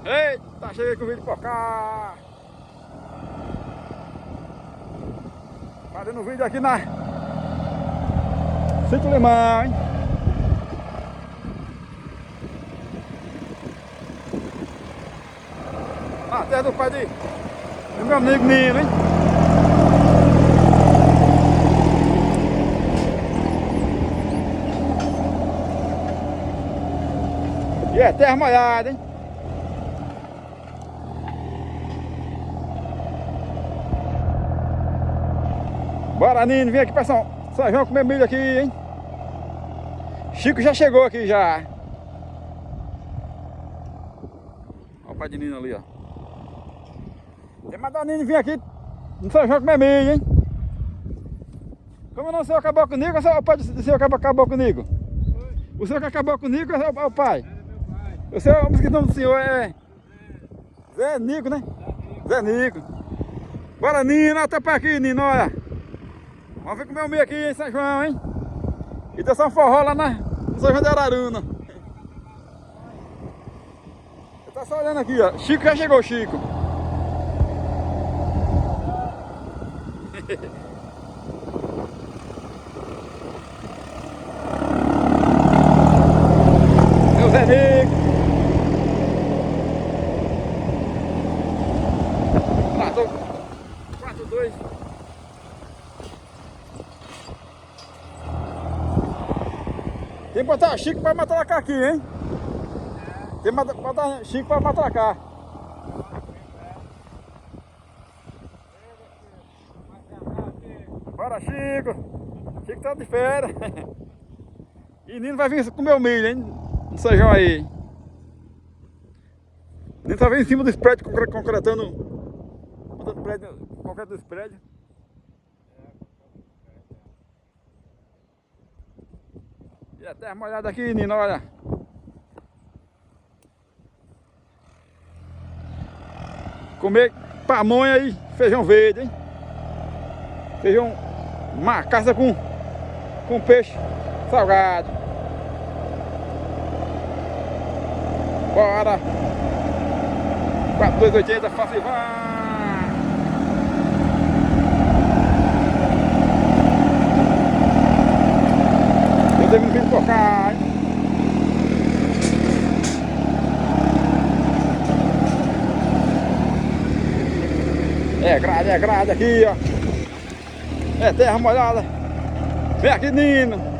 Eita, cheguei com o vídeo por cá. Fazendo vídeo aqui na Sítio Limão, hein? Na terra do pai do meu amigo Nino, hein? E é terra molhada, hein? Bora, Nino, vem aqui pra São João comer milho aqui, hein? Chico já chegou aqui já. Olha o pai de Nino ali, ó. Tem mandado Nino vir aqui no São João comer milho, hein? Como não, o senhor acabou comigo ou o pai do senhor acabou comigo? O senhor que acabou comigo é o pai? O senhor, o nome do senhor é Zé Nico, né? Zé Nico. Bora, Nino, até pra aqui, Nino, olha. Vamos ver comer o milho aqui em São João, hein? E tem só um forró lá no São João de Araruna. Tá só olhando aqui, ó. Chico já chegou, Chico. Meu Zé Nico. 4-2. Tem que botar Chico pra matracar aqui, hein? Tem que botar Chico pra matracar. Bora, Chico! Chico tá de férias. E Nino vai vir comer o milho, hein? No São João aí. Nino tá vindo em cima dos prédios, concretando. Botando prédio, concreto dos prédios. E a terra molhada aqui, Nino, olha. Comer pamonha e feijão verde, hein? Feijão, macaça com peixe salgado. Bora! 4280, faça e vá! Eu devo vir por cá, hein? É grade aqui, ó. É terra molhada. Vem aqui, Nino.